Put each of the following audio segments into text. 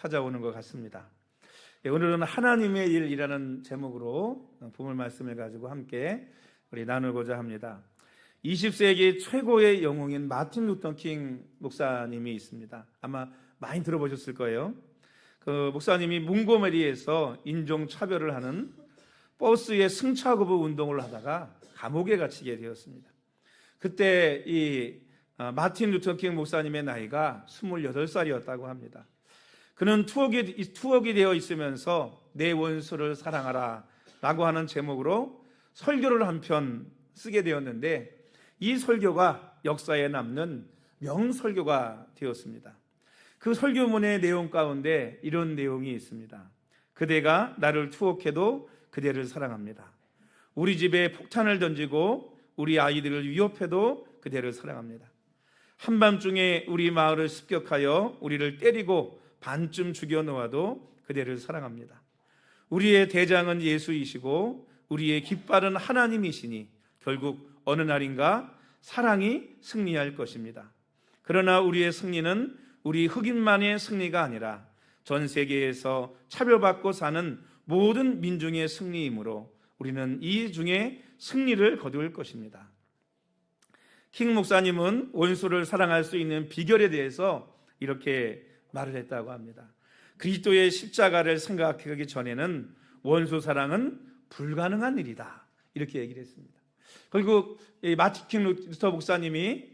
찾아오는 것 같습니다. 오늘은 하나님의 일이라는 제목으로 본문 말씀을 가지고 함께 우리 나누고자 합니다. 20세기 최고의 영웅인 마틴 루터 킹 목사님이 있습니다. 아마 많이 들어보셨을 거예요. 그 목사님이 몽고메리에서 인종차별을 하는 버스의 승차거부 운동을 하다가 감옥에 갇히게 되었습니다. 그때 이 마틴 루터 킹 목사님의 나이가 28살이었다고 합니다. 그는 투옥이 되어 있으면서 내 원수를 사랑하라 라고 하는 제목으로 설교를 한 편 쓰게 되었는데, 이 설교가 역사에 남는 명설교가 되었습니다. 그 설교문의 내용 가운데 이런 내용이 있습니다. 그대가 나를 투옥해도 그대를 사랑합니다. 우리 집에 폭탄을 던지고 우리 아이들을 위협해도 그대를 사랑합니다. 한밤중에 우리 마을을 습격하여 우리를 때리고 반쯤 죽여놓아도 그대를 사랑합니다. 우리의 대장은 예수이시고 우리의 깃발은 하나님이시니 결국 어느 날인가 사랑이 승리할 것입니다. 그러나 우리의 승리는 우리 흑인만의 승리가 아니라 전 세계에서 차별받고 사는 모든 민중의 승리이므로 우리는 이 중에 승리를 거둘 것입니다. 킹 목사님은 원수를 사랑할 수 있는 비결에 대해서 이렇게 말을 했다고 합니다. 그리스도의 십자가를 생각하기 전에는 원수 사랑은 불가능한 일이다, 이렇게 얘기를 했습니다. 그리고 마틴 킹 루터 목사님이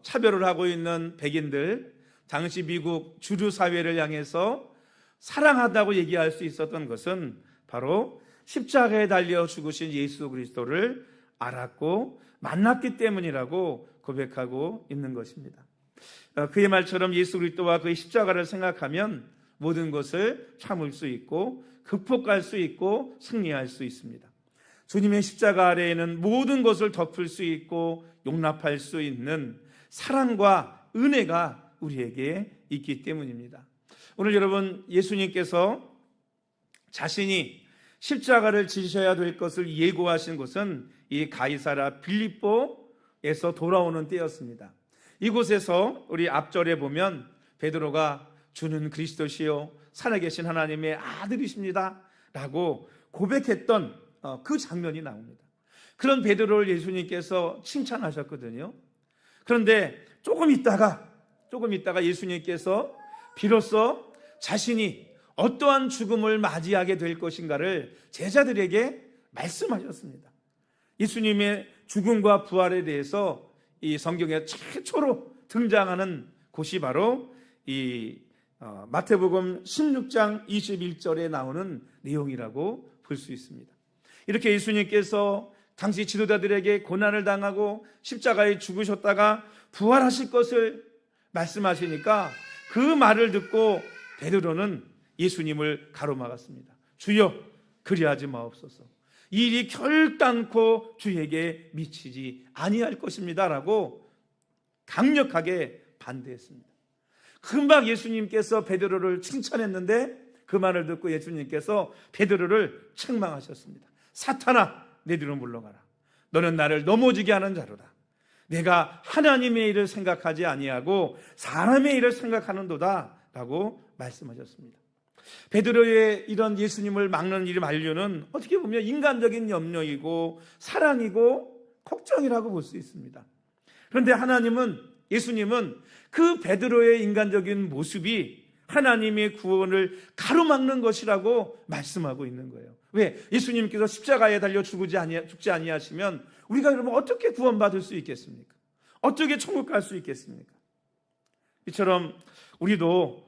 차별을 하고 있는 백인들, 당시 미국 주류 사회를 향해서 사랑하다고 얘기할 수 있었던 것은 바로 십자가에 달려 죽으신 예수 그리스도를 알았고 만났기 때문이라고 고백하고 있는 것입니다. 그의 말처럼 예수 그리스도와 그의 십자가를 생각하면 모든 것을 참을 수 있고 극복할 수 있고 승리할 수 있습니다. 주님의 십자가 아래에는 모든 것을 덮을 수 있고 용납할 수 있는 사랑과 은혜가 우리에게 있기 때문입니다. 오늘 여러분, 예수님께서 자신이 십자가를 지셔야 될 것을 예고하신 곳은 이 가이사랴 빌립보에서 돌아오는 때였습니다. 이곳에서 우리 앞절에 보면 베드로가 주는 그리스도시요 살아계신 하나님의 아들이십니다 라고 고백했던 그 장면이 나옵니다. 그런 베드로를 예수님께서 칭찬하셨거든요. 그런데 조금 있다가 예수님께서 비로소 자신이 어떠한 죽음을 맞이하게 될 것인가를 제자들에게 말씀하셨습니다. 예수님의 죽음과 부활에 대해서 이 성경에 최초로 등장하는 곳이 바로 이 마태복음 16장 21절에 나오는 내용이라고 볼 수 있습니다. 이렇게 예수님께서 당시 지도자들에게 고난을 당하고 십자가에 죽으셨다가 부활하실 것을 말씀하시니까 그 말을 듣고 베드로는 예수님을 가로막았습니다. 주여, 그리하지 마옵소서. 이 일이 결단코 주에게 미치지 아니할 것입니다 라고 강력하게 반대했습니다. 금방 예수님께서 베드로를 칭찬했는데 그 말을 듣고 예수님께서 베드로를 책망하셨습니다. 사탄아, 내 뒤로 물러가라. 너는 나를 넘어지게 하는 자로다. 내가 하나님의 일을 생각하지 아니하고 사람의 일을 생각하는도다 라고 말씀하셨습니다. 베드로의 이런 예수님을 막는 일의 만류는 어떻게 보면 인간적인 염려이고 사랑이고 걱정이라고 볼 수 있습니다. 그런데 예수님은 그 베드로의 인간적인 모습이 하나님의 구원을 가로막는 것이라고 말씀하고 있는 거예요. 왜? 예수님께서 십자가에 달려 죽지 아니하시면 우리가 그러면 어떻게 구원받을 수 있겠습니까? 어떻게 천국 갈 수 있겠습니까? 이처럼 우리도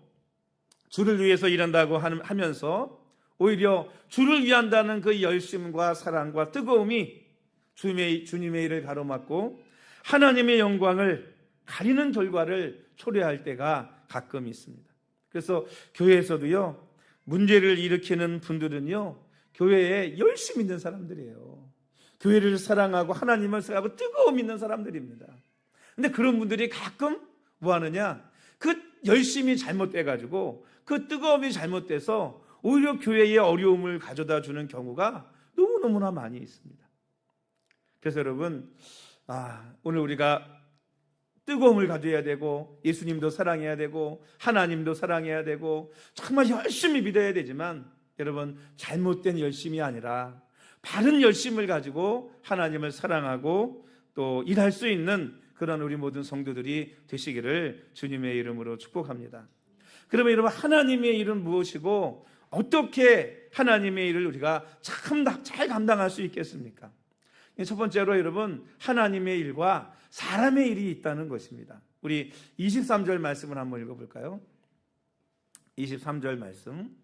주를 위해서 일한다고 하면서 오히려 주를 위한다는 그 열심과 사랑과 뜨거움이 주님의 일을 가로막고 하나님의 영광을 가리는 결과를 초래할 때가 가끔 있습니다. 그래서 교회에서도요, 문제를 일으키는 분들은요, 교회에 열심히 있는 사람들이에요. 교회를 사랑하고 하나님을 사랑하고 뜨거움 있는 사람들입니다. 근데 그런 분들이 가끔 뭐 하느냐, 그 열심이 잘못돼가지고 그 뜨거움이 잘못돼서 오히려 교회에 어려움을 가져다 주는 경우가 너무너무나 많이 있습니다. 그래서 여러분, 오늘 우리가 뜨거움을 가져야 되고 예수님도 사랑해야 되고 하나님도 사랑해야 되고 정말 열심히 믿어야 되지만 여러분, 잘못된 열심이 아니라 바른 열심을 가지고 하나님을 사랑하고 또 일할 수 있는 그런 우리 모든 성도들이 되시기를 주님의 이름으로 축복합니다. 그러면 여러분, 하나님의 일은 무엇이고 어떻게 하나님의 일을 우리가 참 잘 감당할 수 있겠습니까? 첫 번째로 여러분, 하나님의 일과 사람의 일이 있다는 것입니다. 우리 23절 말씀을 한번 읽어볼까요? 23절 말씀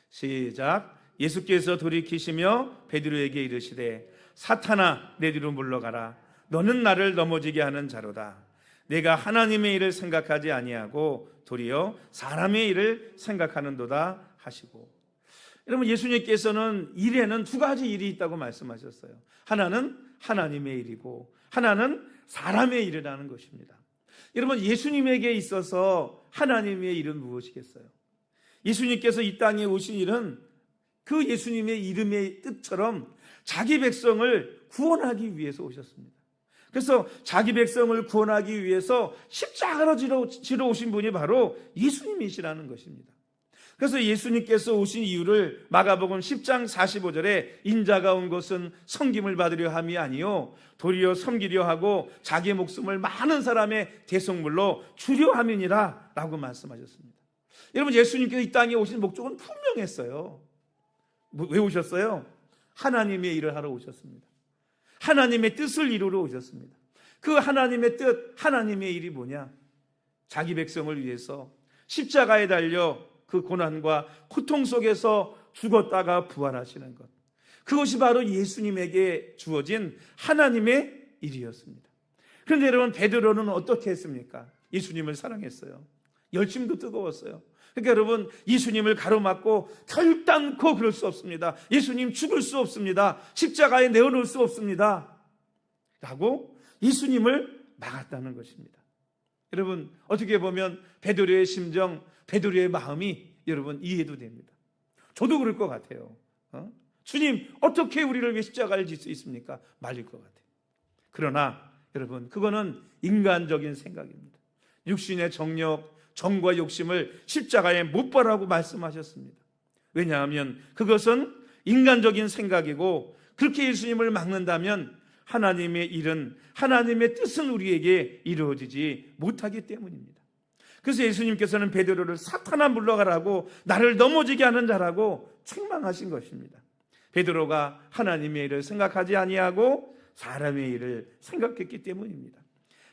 시작. 예수께서 돌이키시며 베드로에게 이르시되 사탄아, 내 뒤로 물러가라. 너는 나를 넘어지게 하는 자로다. 내가 하나님의 일을 생각하지 아니하고 도리어 사람의 일을 생각하는도다 하시고. 여러분, 예수님께서는 일에는 두 가지 일이 있다고 말씀하셨어요. 하나는 하나님의 일이고 하나는 사람의 일이라는 것입니다. 여러분, 예수님에게 있어서 하나님의 일은 무엇이겠어요? 예수님께서 이 땅에 오신 일은 그 예수님의 이름의 뜻처럼 자기 백성을 구원하기 위해서 오셨습니다. 그래서 자기 백성을 구원하기 위해서 십자가로 지러 오신 분이 바로 예수님이시라는 것입니다. 그래서 예수님께서 오신 이유를 마가복음 10장 45절에 인자가 온 것은 섬김을 받으려 함이 아니요 도리어 섬기려 하고 자기의 목숨을 많은 사람의 대속물로 주려 함이니라 라고 말씀하셨습니다. 여러분, 예수님께서 이 땅에 오신 목적은 분명했어요. 왜 오셨어요? 하나님의 일을 하러 오셨습니다. 하나님의 뜻을 이루러 오셨습니다. 그 하나님의 뜻, 하나님의 일이 뭐냐? 자기 백성을 위해서 십자가에 달려 그 고난과 고통 속에서 죽었다가 부활하시는 것, 그것이 바로 예수님에게 주어진 하나님의 일이었습니다. 그런데 여러분, 베드로는 어떻게 했습니까? 예수님을 사랑했어요. 열심도 뜨거웠어요. 그러니까 여러분, 예수님을 가로막고 결단코 그럴 수 없습니다. 예수님 죽을 수 없습니다. 십자가에 내어놓을 수 없습니다 라고 예수님을 막았다는 것입니다. 여러분, 어떻게 보면 베드로의 심정, 베드로의 마음이 여러분 이해도 됩니다. 저도 그럴 것 같아요. 주님, 어떻게 우리를 위해 십자가를 질 수 있습니까? 말릴 것 같아요. 그러나 여러분, 그거는 인간적인 생각입니다. 육신의 정력, 정과 욕심을 십자가에 못 박으라고 말씀하셨습니다. 왜냐하면 그것은 인간적인 생각이고, 그렇게 예수님을 막는다면 하나님의 일은, 하나님의 뜻은 우리에게 이루어지지 못하기 때문입니다. 그래서 예수님께서는 베드로를 사탄아 물러가라고, 나를 넘어지게 하는 자라고 책망하신 것입니다. 베드로가 하나님의 일을 생각하지 아니하고 사람의 일을 생각했기 때문입니다.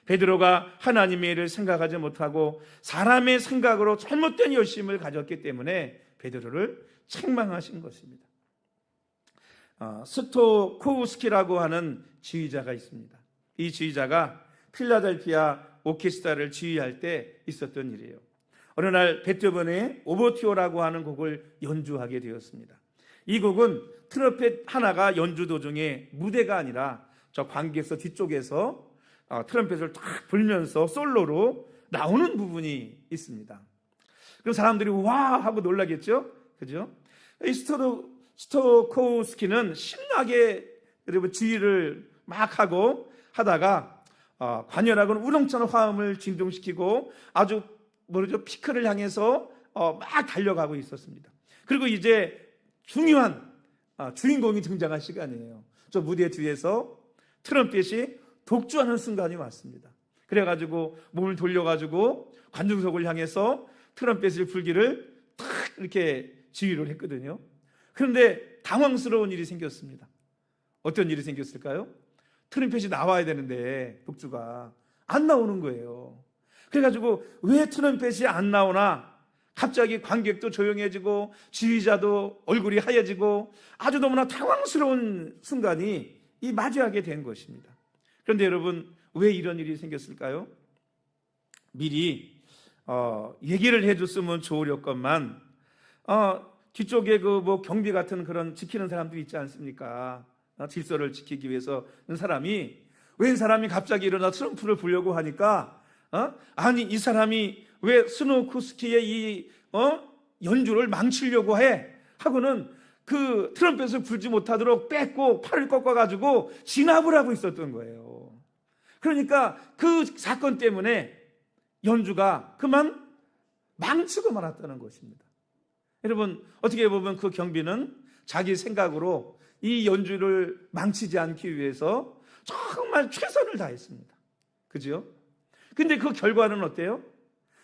베드로가 하나님의 일을 생각하지 못하고 사람의 생각으로 잘못된 열심을 가졌기 때문에 베드로를 책망하신 것입니다. 스토코우스키라고 하는 지휘자가 있습니다. 이 지휘자가 필라델피아 오케스트라를 지휘할 때 있었던 일이에요. 어느 날 베토벤의 오버티오라고 하는 곡을 연주하게 되었습니다. 이 곡은 트럼펫 하나가 연주 도중에 무대가 아니라 저 관객석 뒤쪽에서 트럼펫을 탁 불면서 솔로로 나오는 부분이 있습니다. 그럼 사람들이 와 하고 놀라겠죠? 그죠? 이 스토코우스키는 신나게 여러분 지휘를 막 하고 하다가 관현악은 우렁찬 화음을 진동시키고 아주 피크를 향해서 막 달려가고 있었습니다. 그리고 이제 중요한 주인공이 등장할 시간이에요. 저 무대 뒤에서 트럼펫이 독주하는 순간이 왔습니다. 그래가지고 몸을 돌려가지고 관중석을 향해서 트럼펫을 불기를 탁 이렇게 지휘를 했거든요. 그런데 당황스러운 일이 생겼습니다. 어떤 일이 생겼을까요? 트럼펫이 나와야 되는데 독주가 안 나오는 거예요. 그래가지고 왜 트럼펫이 안 나오나 갑자기 관객도 조용해지고 지휘자도 얼굴이 하얘지고 아주 너무나 당황스러운 순간이 맞이하게 된 것입니다. 그런데 여러분, 왜 이런 일이 생겼을까요? 미리 얘기를 해줬으면 좋으렸건만 뒤쪽에 경비 같은 그런 지키는 사람들이 있지 않습니까? 질서를 지키기 위해서 사람이, 웬 사람이 갑자기 일어나 트럼프를 불려고 하니까 아니 이 사람이 왜 스노쿠스키의 이 연주를 망치려고 해? 하고는 그 트럼펫을 불지 못하도록 뺏고 팔을 꺾어가지고 진압을 하고 있었던 거예요. 그러니까 그 사건 때문에 연주가 그만 망치고 말았다는 것입니다. 여러분, 어떻게 보면 그 경비는 자기 생각으로 이 연주를 망치지 않기 위해서 정말 최선을 다했습니다. 그죠? 근데 그 결과는 어때요?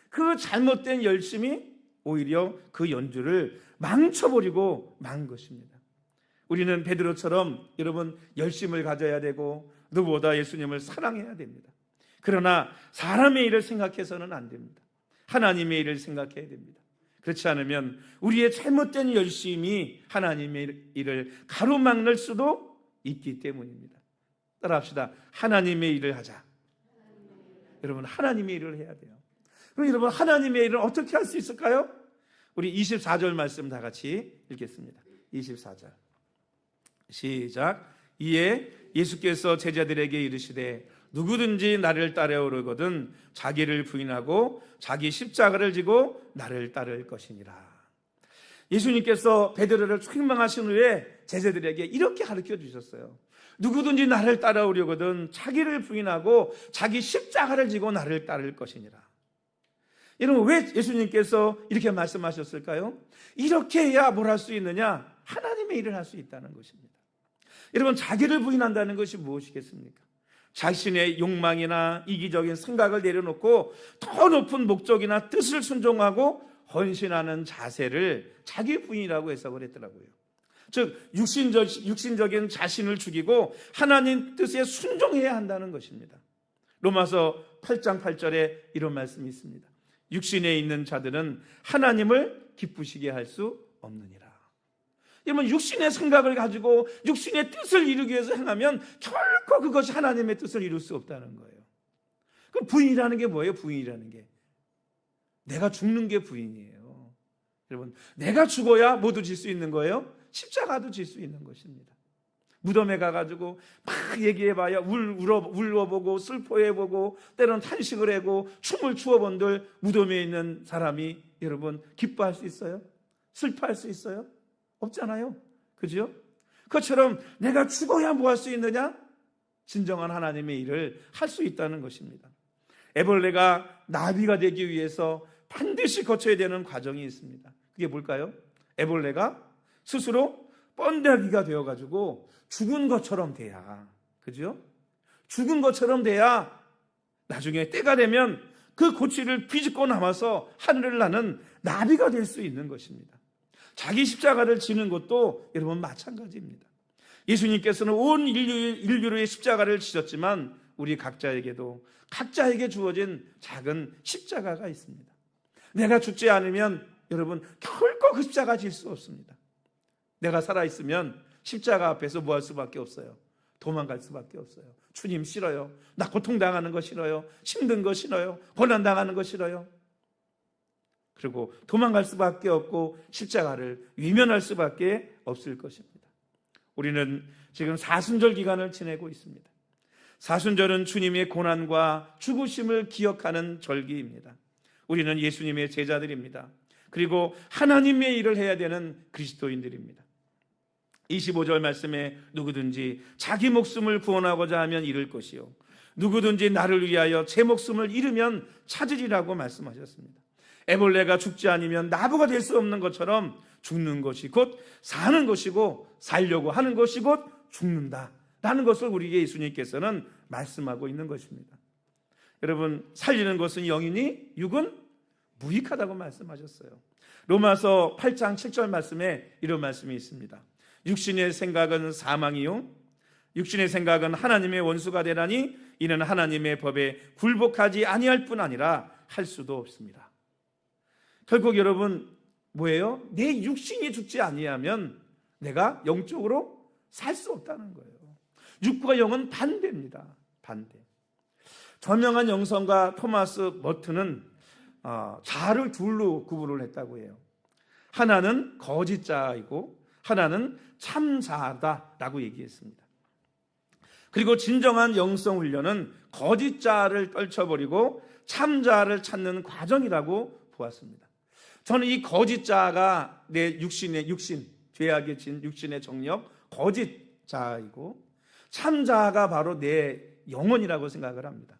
그 잘못된 열심이 오히려 그 연주를 망쳐버리고 만 것입니다. 우리는 베드로처럼 여러분 열심을 가져야 되고 누구보다 예수님을 사랑해야 됩니다. 그러나 사람의 일을 생각해서는 안 됩니다. 하나님의 일을 생각해야 됩니다. 그렇지 않으면 우리의 잘못된 열심이 하나님의 일을 가로막을 수도 있기 때문입니다. 따라합시다. 하나님의 일을 하자. 여러분, 하나님의 일을 해야 돼요. 그럼 여러분, 하나님의 일을 어떻게 할 수 있을까요? 우리 24절 말씀 다 같이 읽겠습니다. 24절 시작. 이에 예수께서 제자들에게 이르시되 누구든지 나를 따라오려거든 자기를 부인하고 자기 십자가를 지고 나를 따를 것이니라. 예수님께서 베드로를 책망하신 후에 제자들에게 이렇게 가르쳐 주셨어요. 누구든지 나를 따라오려거든 자기를 부인하고 자기 십자가를 지고 나를 따를 것이니라. 여러분, 왜 예수님께서 이렇게 말씀하셨을까요? 이렇게 해야 뭘 할 수 있느냐? 하나님의 일을 할 수 있다는 것입니다. 여러분, 자기를 부인한다는 것이 무엇이겠습니까? 자신의 욕망이나 이기적인 생각을 내려놓고 더 높은 목적이나 뜻을 순종하고 헌신하는 자세를 자기 부인이라고 해석을 했더라고요. 즉 육신적인 자신을 죽이고 하나님 뜻에 순종해야 한다는 것입니다. 로마서 8장 8절에 이런 말씀이 있습니다. 육신에 있는 자들은 하나님을 기쁘시게 할 수 없느니라. 여러분, 육신의 생각을 가지고 육신의 뜻을 이루기 위해서 행하면 결코 그것이 하나님의 뜻을 이룰 수 없다는 거예요. 그럼 부인이라는 게 뭐예요? 부인이라는 게 내가 죽는 게 부인이에요. 여러분, 내가 죽어야 뭐도 질 수 있는 거예요? 십자가도 질 수 있는 것입니다. 무덤에 가가지고 막 얘기해봐야 울어보고 슬퍼해보고 때로는 탄식을 하고 춤을 추어본들 무덤에 있는 사람이 여러분 기뻐할 수 있어요? 슬퍼할 수 있어요? 없잖아요. 그죠? 그것처럼 내가 죽어야 뭐 할 수 있느냐? 진정한 하나님의 일을 할 수 있다는 것입니다. 애벌레가 나비가 되기 위해서 반드시 거쳐야 되는 과정이 있습니다. 그게 뭘까요? 애벌레가 스스로 번데기가 되어가지고 죽은 것처럼 돼야, 그죠? 죽은 것처럼 돼야 나중에 때가 되면 그 고치를 비집고 남아서 하늘을 나는 나비가 될 수 있는 것입니다. 자기 십자가를 지는 것도 여러분 마찬가지입니다. 예수님께서는 온 인류의 십자가를 지셨지만 우리 각자에게도 각자에게 주어진 작은 십자가가 있습니다. 내가 죽지 않으면 여러분 결코 그 십자가 질 수 없습니다. 내가 살아있으면 십자가 앞에서 뭐 할 수밖에 없어요? 도망갈 수밖에 없어요. 주님 싫어요. 나 고통당하는 거 싫어요. 힘든 거 싫어요. 고난당하는 거 싫어요. 그리고 도망갈 수밖에 없고 십자가를 외면할 수밖에 없을 것입니다. 우리는 지금 사순절 기간을 지내고 있습니다. 사순절은 주님의 고난과 죽으심을 기억하는 절기입니다. 우리는 예수님의 제자들입니다. 그리고 하나님의 일을 해야 되는 그리스도인들입니다. 25절 말씀에 누구든지 자기 목숨을 구원하고자 하면 잃을 것이요 누구든지 나를 위하여 제 목숨을 잃으면 찾으리라고 말씀하셨습니다. 애벌레가 죽지 않으면 나무가 될 수 없는 것처럼 죽는 것이 곧 사는 것이고 살려고 하는 것이 곧 죽는다라는 것을 우리에게 예수님께서는 말씀하고 있는 것입니다. 여러분, 살리는 것은 영이니 육은 무익하다고 말씀하셨어요. 로마서 8장 7절 말씀에 이런 말씀이 있습니다. 육신의 생각은 사망이요 육신의 생각은 하나님의 원수가 되나니 이는 하나님의 법에 굴복하지 아니할 뿐 아니라 할 수도 없습니다. 결국 여러분 뭐예요? 내 육신이 죽지 아니하면 내가 영적으로 살 수 없다는 거예요. 육과 영은 반대입니다. 반대. 저명한 영성가 토마스 머튼은 자를 둘로 구분을 했다고 해요. 하나는 거짓자이고 하나는 참자다라고 얘기했습니다. 그리고 진정한 영성 훈련은 거짓자를 떨쳐버리고 참자를 찾는 과정이라고 보았습니다. 저는 이 거짓자가 내 육신, 죄악에 진 육신의 정력, 거짓자이고 참자가 바로 내 영혼이라고 생각을 합니다.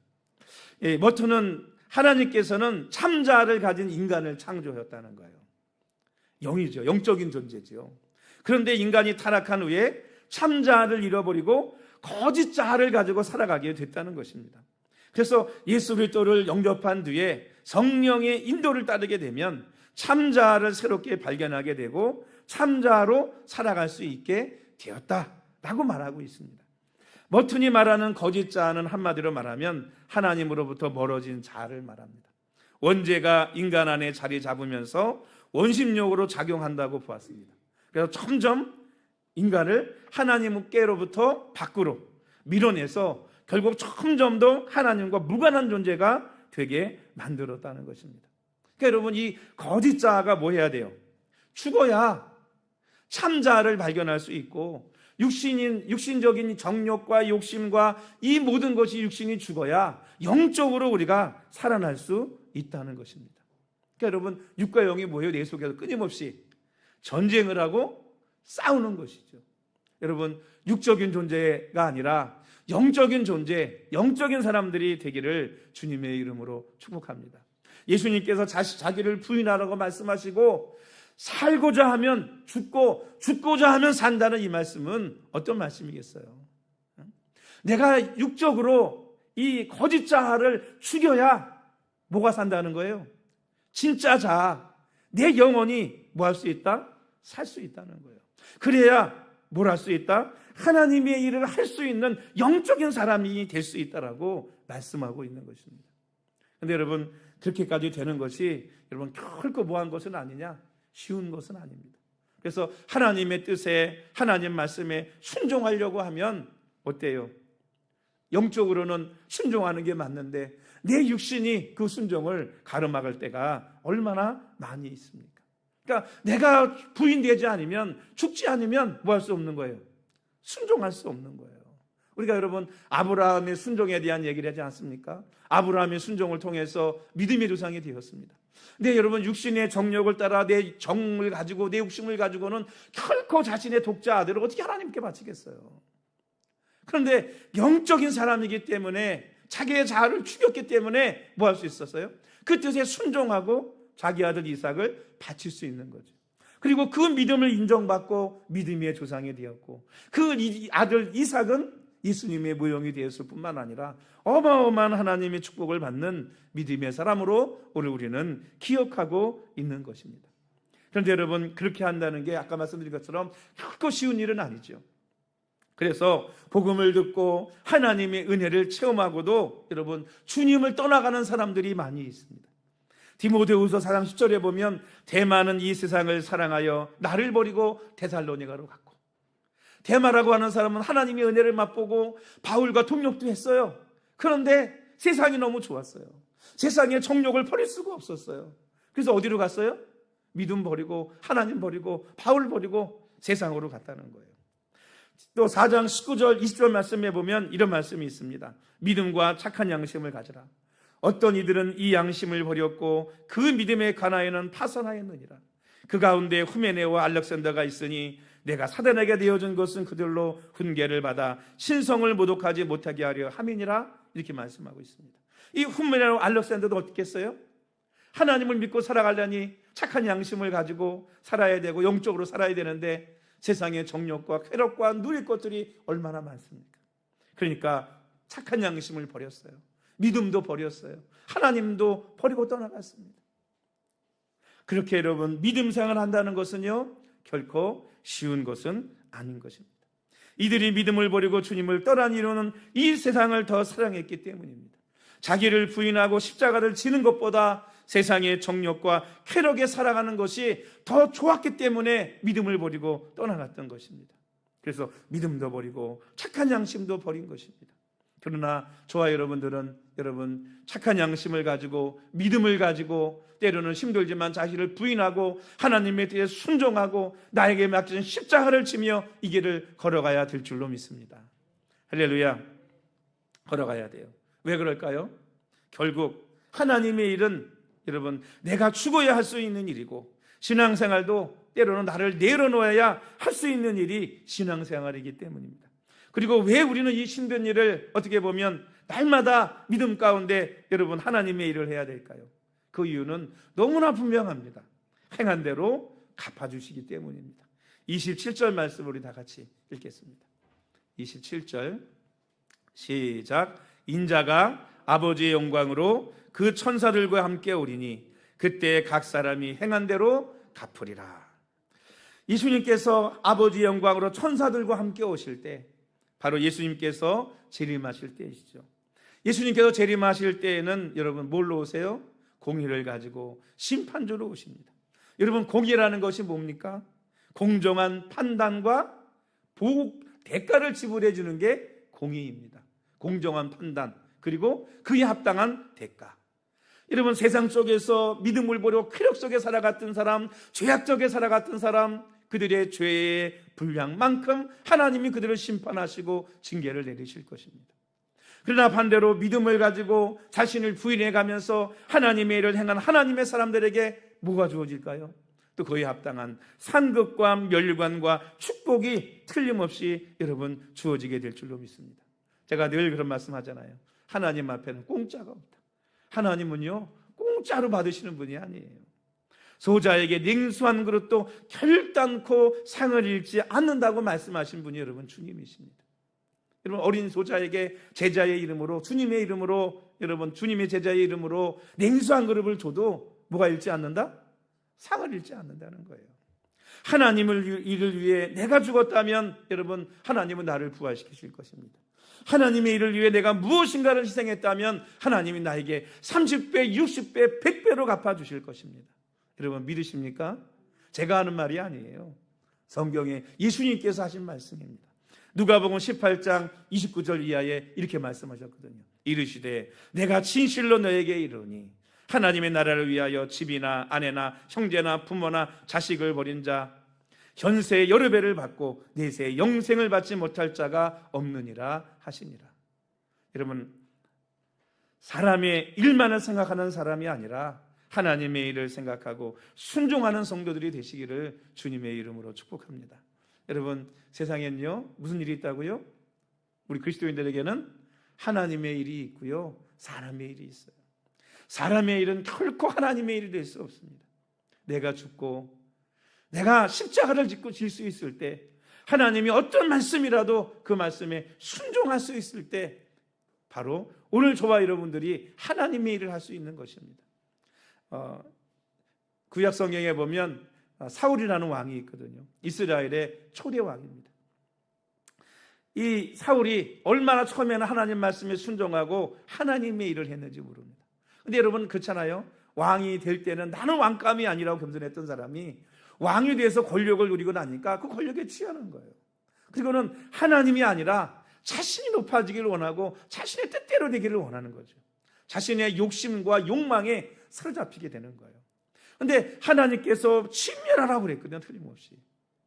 머튼은 하나님께서는 참자를 가진 인간을 창조하셨다는 거예요. 영이죠. 영적인 존재죠. 그런데 인간이 타락한 후에 참자를 잃어버리고 거짓 자를 가지고 살아가게 됐다는 것입니다. 그래서 예수 그리스도를 영접한 뒤에 성령의 인도를 따르게 되면 참자를 새롭게 발견하게 되고 참자로 살아갈 수 있게 되었다라고 말하고 있습니다. 머튼이 말하는 거짓 자는 한마디로 말하면 하나님으로부터 멀어진 자를 말합니다. 원죄가 인간 안에 자리 잡으면서 원심력으로 작용한다고 보았습니다. 그래서 점점 인간을 하나님께로부터 밖으로 밀어내서 결국 점점 더 하나님과 무관한 존재가 되게 만들었다는 것입니다. 그러니까 여러분, 이 거짓 자가 뭐 해야 돼요? 죽어야 참자를 발견할 수 있고 육신적인 정욕과 욕심과 이 모든 것이 육신이 죽어야 영적으로 우리가 살아날 수 있다는 것입니다. 그러니까 여러분, 육과 영이 뭐예요? 내 속에서 끊임없이 전쟁을 하고 싸우는 것이죠. 여러분, 육적인 존재가 아니라 영적인 존재, 영적인 사람들이 되기를 주님의 이름으로 축복합니다. 예수님께서 자기를 부인하라고 말씀하시고 살고자 하면 죽고 죽고자 하면 산다는 이 말씀은 어떤 말씀이겠어요? 내가 육적으로 이 거짓 자를 죽여야 뭐가 산다는 거예요? 진짜 자, 내 영혼이 뭐 할 수 있다? 살 수 있다는 거예요. 그래야 뭘 할 수 있다? 하나님의 일을 할 수 있는 영적인 사람이 될 수 있다라고 말씀하고 있는 것입니다. 그런데 여러분, 그렇게까지 되는 것이 여러분 결코 뭐한 것은 아니냐? 쉬운 것은 아닙니다. 그래서 하나님의 뜻에, 하나님 말씀에 순종하려고 하면 어때요? 영적으로는 순종하는 게 맞는데 내 육신이 그 순종을 가로막을 때가 얼마나 많이 있습니까? 그러니까 내가 부인되지 않으면, 죽지 않으면 뭐 할 수 없는 거예요? 순종할 수 없는 거예요. 우리가 여러분 아브라함의 순종에 대한 얘기를 하지 않습니까? 아브라함의 순종을 통해서 믿음의 조상이 되었습니다. 근데 여러분, 육신의 정욕을 따라 내 정을 가지고, 내 욕심을 가지고는 결코 자신의 독자 아들을 어떻게 하나님께 바치겠어요? 그런데 영적인 사람이기 때문에, 자기의 자아를 죽였기 때문에 뭐 할 수 있었어요? 그 뜻에 순종하고 자기 아들 이삭을 바칠 수 있는 거죠. 그리고 그 믿음을 인정받고 믿음의 조상이 되었고, 그 아들 이삭은 예수님의 모형이 되었을 뿐만 아니라 어마어마한 하나님의 축복을 받는 믿음의 사람으로 오늘 우리는 기억하고 있는 것입니다. 그런데 여러분, 그렇게 한다는 게 아까 말씀드린 것처럼 결코 쉬운 일은 아니죠. 그래서 복음을 듣고 하나님의 은혜를 체험하고도 여러분 주님을 떠나가는 사람들이 많이 있습니다. 디모데후서 4장 10절에 보면 대마는 이 세상을 사랑하여 나를 버리고 데살로니가로 갔고, 대마라고 하는 사람은 하나님의 은혜를 맛보고 바울과 동역도 했어요. 그런데 세상이 너무 좋았어요. 세상의 정욕을 버릴 수가 없었어요. 그래서 어디로 갔어요? 믿음 버리고 하나님 버리고 바울 버리고 세상으로 갔다는 거예요. 또 4장 19절 20절 말씀에 보면 이런 말씀이 있습니다. 믿음과 착한 양심을 가져라. 어떤 이들은 이 양심을 버렸고 그 믿음의 가나에는 파선하였느니라. 그 가운데 후메네와 알렉산더가 있으니 내가 사단에게 되어준 것은 그들로 훈계를 받아 신성을 모독하지 못하게 하려 함이니라. 이렇게 말씀하고 있습니다. 이 후메네와 알렉산더도 어떻게 했어요? 하나님을 믿고 살아가려니 착한 양심을 가지고 살아야 되고 영적으로 살아야 되는데 세상의 정욕과 쾌락과 누릴 것들이 얼마나 많습니까? 그러니까 착한 양심을 버렸어요. 믿음도 버렸어요. 하나님도 버리고 떠나갔습니다. 그렇게 여러분, 믿음 생활을 한다는 것은요 결코 쉬운 것은 아닌 것입니다. 이들이 믿음을 버리고 주님을 떠난 이유는 이 세상을 더 사랑했기 때문입니다. 자기를 부인하고 십자가를 지는 것보다 세상의 정욕과 쾌락에 살아가는 것이 더 좋았기 때문에 믿음을 버리고 떠나갔던 것입니다. 그래서 믿음도 버리고 착한 양심도 버린 것입니다. 그러나 저와 여러분들은 여러분 착한 양심을 가지고 믿음을 가지고 때로는 힘들지만 자신을 부인하고 하나님의 뜻에 순종하고 나에게 맡겨진 십자가를 지며 이 길을 걸어가야 될 줄로 믿습니다. 할렐루야. 걸어가야 돼요. 왜 그럴까요? 결국 하나님의 일은 여러분 내가 죽어야 할 수 있는 일이고, 신앙생활도 때로는 나를 내려놓아야 할 수 있는 일이 신앙생활이기 때문입니다. 그리고 왜 우리는 이 힘든 일을 어떻게 보면 날마다 믿음 가운데 여러분 하나님의 일을 해야 될까요? 그 이유는 너무나 분명합니다. 행한 대로 갚아주시기 때문입니다. 27절 말씀 우리 다 같이 읽겠습니다. 27절 시작. 인자가 아버지의 영광으로 그 천사들과 함께 오리니 그때 각 사람이 행한 대로 갚으리라. 예수님께서 아버지의 영광으로 천사들과 함께 오실 때 바로 예수님께서 재림하실 때이시죠. 예수님께서 재림하실 때에는 여러분 뭘로 오세요? 공의를 가지고 심판주로 오십니다. 여러분 공의라는 것이 뭡니까? 공정한 판단과 대가를 지불해 주는 게 공의입니다. 공정한 판단 그리고 그에 합당한 대가. 여러분 세상 속에서 믿음을 버리고 쾌락 속에 살아갔던 사람, 죄악 속에 살아갔던 사람, 그들의 죄의 분량만큼 하나님이 그들을 심판하시고 징계를 내리실 것입니다. 그러나 반대로 믿음을 가지고 자신을 부인해 가면서 하나님의 일을 행한 하나님의 사람들에게 뭐가 주어질까요? 또 그에 합당한 상급과 멸관과 축복이 틀림없이 여러분 주어지게 될 줄로 믿습니다. 제가 늘 그런 말씀 하잖아요. 하나님 앞에는 공짜가 없다. 하나님은요 공짜로 받으시는 분이 아니에요. 소자에게 냉수한 그릇도 결단코 상을 잃지 않는다고 말씀하신 분이 여러분 주님이십니다. 여러분 어린 소자에게 제자의 이름으로 주님의 이름으로 여러분 주님의 제자의 이름으로 냉수한 그릇을 줘도 뭐가 잃지 않는다? 상을 잃지 않는다는 거예요. 하나님을 일을 위해 내가 죽었다면 여러분 하나님은 나를 부활시키실 것입니다. 하나님의 일을 위해 내가 무엇인가를 희생했다면 하나님이 나에게 30배, 60배, 100배로 갚아주실 것입니다. 여러분 믿으십니까? 제가 하는 말이 아니에요. 성경에 예수님께서 하신 말씀입니다. 누가복음 18장 29절 이하에 이렇게 말씀하셨거든요. 이르시되 내가 진실로 너에게 이르노니 하나님의 나라를 위하여 집이나 아내나 형제나 부모나 자식을 버린 자 현세 여러 배를 받고 내세 영생을 받지 못할 자가 없느니라 하시니라. 여러분 사람의 일만을 생각하는 사람이 아니라 하나님의 일을 생각하고 순종하는 성도들이 되시기를 주님의 이름으로 축복합니다. 여러분 세상엔요 무슨 일이 있다고요? 우리 그리스도인들에게는 하나님의 일이 있고요 사람의 일이 있어요. 사람의 일은 결코 하나님의 일이 될 수 없습니다. 내가 죽고 내가 십자가를 짓고 질 수 있을 때 하나님이 어떤 말씀이라도 그 말씀에 순종할 수 있을 때 바로 오늘 저와 여러분들이 하나님의 일을 할 수 있는 것입니다. 구약 성경에 보면 사울이라는 왕이 있거든요. 이스라엘의 초대 왕입니다. 이 사울이 얼마나 처음에는 하나님 말씀에 순종하고 하나님의 일을 했는지 모릅니다. 근데 여러분 그렇잖아요. 왕이 될 때는 나는 왕감이 아니라고 겸손했던 사람이 왕이 돼서 권력을 누리고 나니까 그 권력에 취하는 거예요. 그리고는 하나님이 아니라 자신이 높아지기를 원하고 자신의 뜻대로 되기를 원하는 거죠. 자신의 욕심과 욕망에 사로잡히게 되는 거예요. 그런데 하나님께서 진멸하라고 그랬거든요. 틀림없이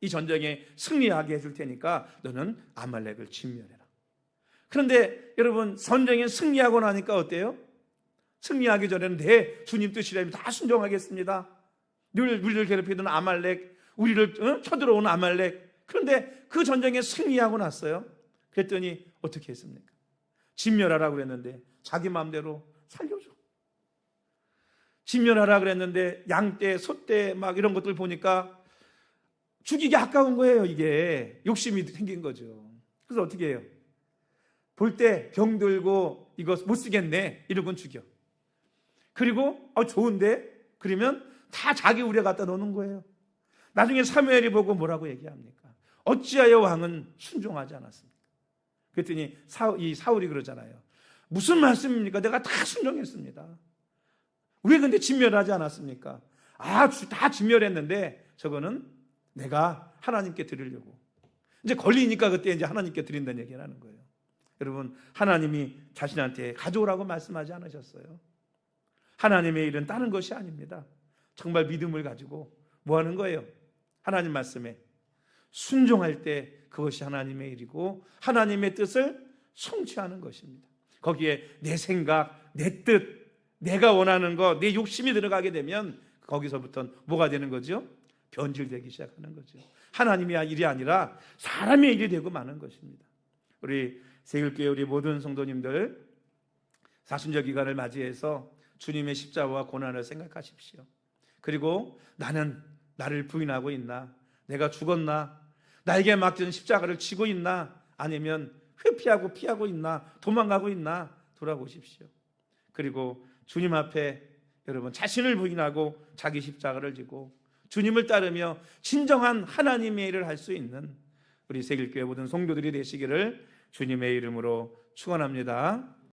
이 전쟁에 승리하게 해줄 테니까 너는 아말렉을 진멸해라. 그런데 여러분 전쟁에 승리하고 나니까 어때요? 승리하기 전에는 내 주님 뜻이라면 다 순종하겠습니다. 늘 우리를 괴롭히던 아말렉, 우리를 쳐들어오는 아말렉. 그런데 그 전쟁에 승리하고 났어요. 그랬더니 어떻게 했습니까? 진멸하라고 그랬는데 자기 마음대로 살려줘. 진멸하라 그랬는데 양떼, 소떼 막 이런 것들 보니까 죽이기 아까운 거예요. 이게 욕심이 생긴 거죠. 그래서 어떻게 해요? 볼 때 병들고 이거 못 쓰겠네 이러곤 죽여. 그리고 좋은데 그러면 다 자기 우려 갖다 놓는 거예요. 나중에 사무엘이 보고 뭐라고 얘기합니까? 어찌하여 왕은 순종하지 않았습니까? 그랬더니 이 사울이 그러잖아요. 무슨 말씀입니까? 내가 다 순종했습니다. 왜 근데 진멸하지 않았습니까? 다 진멸했는데 저거는 내가 하나님께 드리려고. 이제 걸리니까 그때 이제 하나님께 드린다는 얘기를 하는 거예요. 여러분 하나님이 자신한테 가져오라고 말씀하지 않으셨어요? 하나님의 일은 다른 것이 아닙니다. 정말 믿음을 가지고 뭐 하는 거예요? 하나님 말씀에 순종할 때 그것이 하나님의 일이고 하나님의 뜻을 성취하는 것입니다. 거기에 내 생각, 내 뜻, 내가 원하는 거, 내 욕심이 들어가게 되면 거기서부터는 뭐가 되는 거죠? 변질되기 시작하는 거죠. 하나님의 일이 아니라 사람의 일이 되고 마는 것입니다. 우리 세일교회 우리 모든 성도님들 사순절 기간을 맞이해서 주님의 십자가와 고난을 생각하십시오. 그리고 나는 나를 부인하고 있나? 내가 죽었나? 나에게 맡긴 십자가를 지고 있나? 아니면 회피하고 피하고 있나? 도망가고 있나? 돌아보십시오. 그리고 주님 앞에 여러분 자신을 부인하고 자기 십자가를 지고 주님을 따르며 진정한 하나님의 일을 할 수 있는 우리 세일교회 모든 성도들이 되시기를 주님의 이름으로 축원합니다.